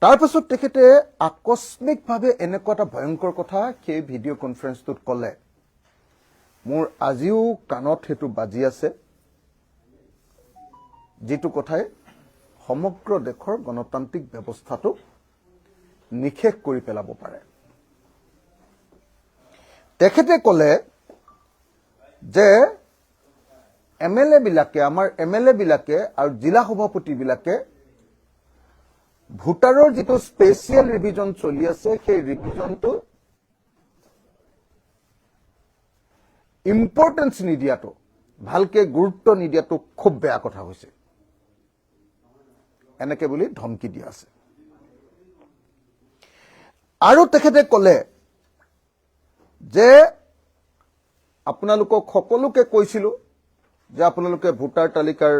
তাৰ পাছত তেখেতে আকস্মিকভাৱে এনেকুৱা এটা ভয়ংকৰ কথা সেই ভিডিঅ' কনফাৰেন্সটোত ক'লে মোৰ আজিও কাণত হেতু বাজি আছে যেটো কথাই সমগ্ৰ দেশৰ গণতান্ত্ৰিক ব্যৱস্থাটো নিখেষ কৰি পেলাব পাৰে তেখেতে ক'লে যে এমএলএ বিলাকে আমাৰ এমএলএ বিলাকে আৰু জিলা সভাপতি বিলাকে ভোটাৰৰ যেটো স্পেশাল ৰিভিজন চলি আছে সেই ৰিভিজনটো ইম্পৰ্টেন্স নিদিয়াটো ভালকে গুৰুত্ব নিদিয়াটো খুব বেয়া কথা হৈছে এনেকে বুলি ধমকি দিয়া আছে আৰু তেখেতে ক'লে যে আপোনালোকক সকলোকে কৈছিলো যে আপোনালোকে ভোটাৰ তালিকাৰ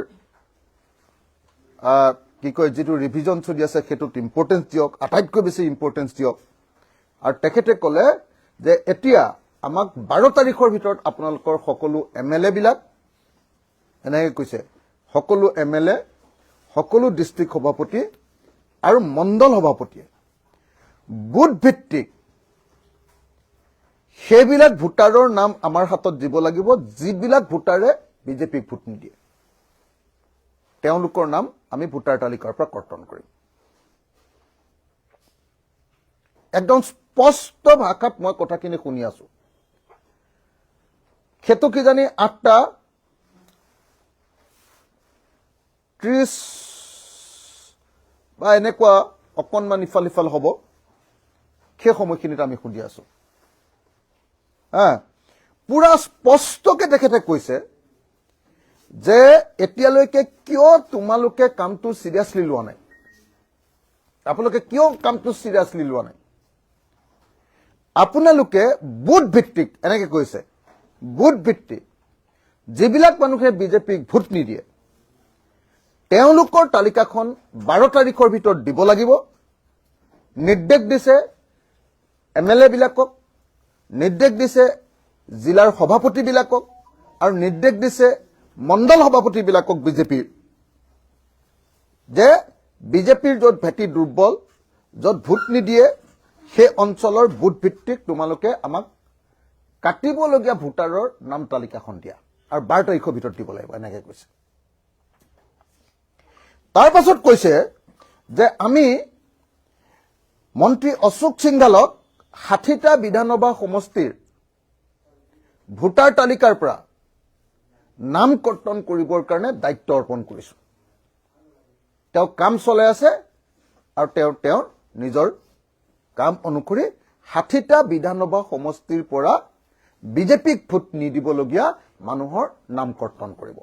কি কয় যেটো ৰিভিজন চলি আছে হেতুত ইম্পৰ্টেন্স দিয়ক আটাইতকৈ বেছি ইম্পৰ্টেন্স দিয়ক আৰু তেখেতে ক'লে যে এতিয়া আমাক 12 তাৰিখৰ ভিতৰত আপোনালোকৰ সকলো এমএলএ বিলাক এনেকৈ কৈছে সকলো এমএলএ সকলো ডিস্ট্ৰিক্ট সভাপতি আৰু মণ্ডল সভাপতিয়ে বুথ ভিত্তিক সেইবিলাক ভোটাৰৰ নাম আমাৰ হাতত দিব লাগিব যিবিলাক ভোটাৰে বিজেপিক ভোট নিদিয়ে তেওঁলোকৰ নাম আমি ভোটাৰ তালিকাৰ পৰা কৰ্তন কৰিম একদম স্পষ্ট ভাষাত মই কথাখিনি শুনি আছো হেতু কি জানি 8টা 30 বা এনেকুৱা অকনমান ইফাল হ'ব সেই সময়খিনিত আমি শুনি আছো পুৰা স্পষ্টকে তেখেতে কৈছে যে এতিয়ালৈকে কিয় তোমালোকে কামটো সিৰিয়াসলি লোৱা নাই আপোনালোকে কিয় কামটো সিৰিয়াসলি লোৱা নাই আপোনালোকে বুথ ভিত্তিক এনেকে কৈছে বুথ ভিত্তিক যিবিলাক মানুহে বিজেপিক ভোট নিদিয়ে তেওঁলোকৰ তালিকাখন 12 তাৰিখৰ ভিতৰত দিব লাগিব নিৰ্দেশ দিছে এমএলএ বিলাকক নিৰ্দেশ দিছে জিলাৰ সভাপতি বিলাকক আৰু নিৰ্দেশ দিছে মণ্ডল সভাপতি বিলাকক বিজেপিৰ যে বিজেপিৰ যত ভেটি দুৰ্বল যত ভোট নিদিয়ে সেই অঞ্চলৰ বুথ ভিত্তিক তোমালোকে আমাক কাটিবলগীয়া ভোটাৰৰ নাম তালিকাখন দিয়া আৰু 12 তাৰিখৰ ভিতৰত দিব লাগিব এনেকৈ কৈছে তাৰ পাছত কৈছে যে আমি মন্ত্ৰী অশোক সিংঘালক 60টা বিধানসভা সমষ্টিৰ ভোটাৰ তালিকাৰ পৰা নাম কৰ্তন কৰিবৰ কাৰণে দায়িত্ব অৰ্পণ কৰিছো তেওঁ কাম চলাই আছে আৰু তেওঁ নিজৰ কাম অনুসৰি 60টা বিধানসভা সমষ্টিৰ পৰা বিজেপিক ভোট নিদিবলগীয়া মানুহৰ নাম কৰ্তন কৰিব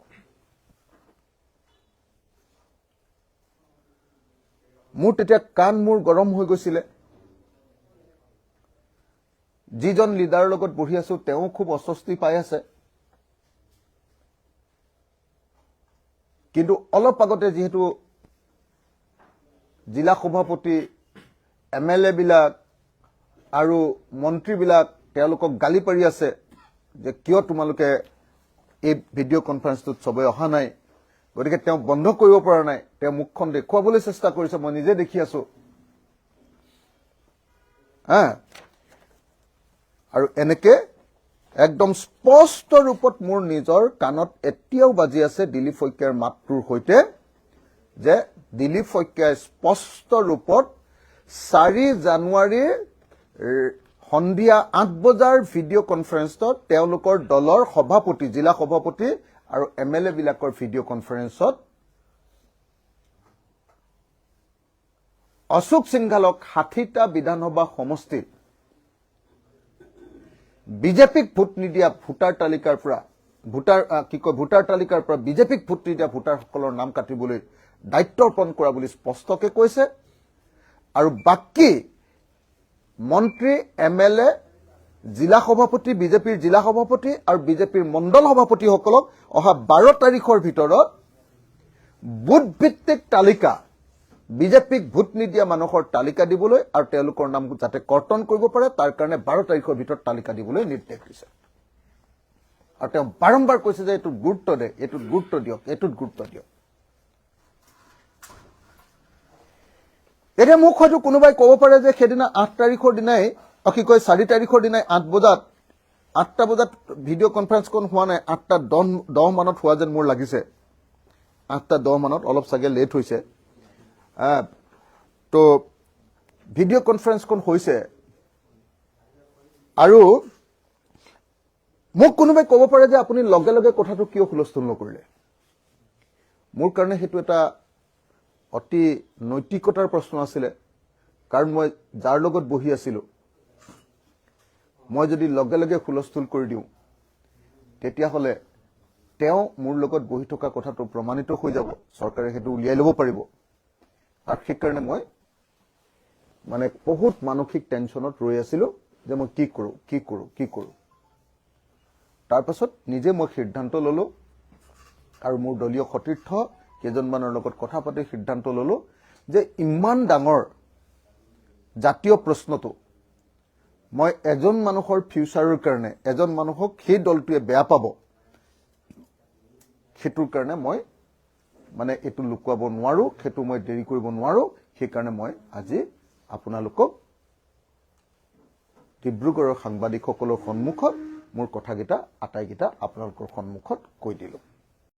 মোৰ তেতিয়া কান মোৰ গৰম হৈ গৈছিল যিজন লিডাৰৰ লগত বহি আছো তেওঁ খুব অস্বস্তি পাই আছে কিন্তু অলপ আগতে যেহেতু জিলা সভাপতি এমএলএ বিলাক আৰু মন্ত্ৰী বিলাক তেওঁলোকক গালি পাৰি আছে যে কিয় তোমালোকে এই ভিডিঅ' কনফাৰেন্সটোত সবে অহা নাই গতিকে তেওঁ বন্ধ কৰিব পৰা নাই তেওঁ মুখখন দেখুৱাবলৈ চেষ্টা কৰিছে মই নিজে দেখি আছো আৰু এনেকে একদম স্পষ্ট ৰূপত মোৰ নিজৰ কাণত এতিয়াও বাজি আছে দিলীপ শইকীয়াৰ মাতটোৰ সৈতে যে দিলীপ শইকীয়াই স্পষ্ট ৰূপত 4 জানুৱাৰীৰ সন্ধিয়া 8 বজাৰ ভিডিঅ' কনফাৰেন্সত তেওঁলোকৰ দলৰ সভাপতি জিলা সভাপতি আৰু এমএলএ বিলাকৰ ভিডিঅ' কনফাৰেন্সত অশোক সিংঘালক 60টা বিধানসভা সমষ্টিত বিজেপিক ভোট নিদিয়া ভোটাৰ তালিকাৰ পৰা ভোটাৰ তালিকাৰ পৰা বিজেপিক ভোট নিদিয়া ভোটাৰসকলৰ নাম কাটিবলৈ দায়িত্ব অৰ্পণ কৰা বুলি স্পষ্টকে কৈছে আৰু বাকি মন্ত্ৰী এমএলএ জিলা সভাপতি বিজেপিৰ জিলা সভাপতি আৰু বিজেপিৰ মণ্ডল সভাপতিসকলক অহা 12 তাৰিখৰ ভিতৰত বুথ ভিত্তিক তালিকা বিজেপিক ভোট নিদিয়া মানুহৰ তালিকা দিবলৈ আৰু তেওঁলোকৰ নাম যাতে কৰ্তন কৰিব পাৰে তাৰ কাৰণে 12 তাৰিখৰ ভিতৰত তালিকা দিবলৈ নিৰ্দেশ দিছে আৰু তেওঁ বাৰম্বাৰ কৈছে যে এটোত গুৰুত্ব দে এটোত গুৰুত্ব দিয়ক এটোত গুৰুত্ব দিয়ক এতিয়া মোক হয়তো কোনোবাই ক'ব পাৰে যে সেইদিনা 8 তাৰিখৰ দিনাই কি কয় 4 তাৰিখৰ দিনাই 8টা বজাত ভিডিঅ' কনফাৰেন্সখন হোৱা নাই, 8:10 মানত হোৱা যেন মোৰ লাগিছে। 8:10 মানত, অলপ চাগে লেট হৈছে। তো ভিডিঅ' কনফাৰেন্সখন হৈছে আৰু মোক কোনোবাই ক'ব পাৰে যে আপুনি লগে লগে কথাটো কিয় হুলস্থুল নকৰিলে। মোৰ কাৰণে সেইটো এটা অতি নৈতিকতাৰ প্ৰশ্ন আছিলে, কাৰণ মই যাৰ লগত বহি আছিলোঁ, মই যদি লগে লগে হুলস্থুল কৰি দিওঁ তেতিয়াহ'লে তেওঁ মোৰ লগত বহি থকা কথাটো প্ৰমাণিত হৈ যাব, চৰকাৰে সেইটো উলিয়াই ল'ব পাৰিব। আৰু সেইকাৰণে মই মানে বহুত মানসিক টেনশ্যনত ৰৈ আছিলোঁ যে মই কি কৰোঁ। তাৰপাছত নিজে মই সিদ্ধান্ত ল'লোঁ আৰু মোৰ দলীয় সতীৰ্থ কেইজনমানৰ লগত কথা পাতি সিদ্ধান্ত ল'লোঁ যে ইমান ডাঙৰ জাতীয় প্ৰশ্নটো মই এজন মানুহৰ ফিউচাৰৰ কাৰণে, এজন মানুহক সেই দলটোৱে বেয়া পাব, সেইটোৰ কাৰণে মই মানে এইটো লুকুৱাব নোৱাৰোঁ, সেইটো মই দেৰি কৰিব নোৱাৰোঁ। সেইকাৰণে মই আজি আপোনালোকক ডিব্ৰুগড়ৰ সাংবাদিকসকলৰ সন্মুখত মোৰ কথাকেইটা আটাইকেইটা আপোনালোকৰ সন্মুখত কৈ দিলোঁ।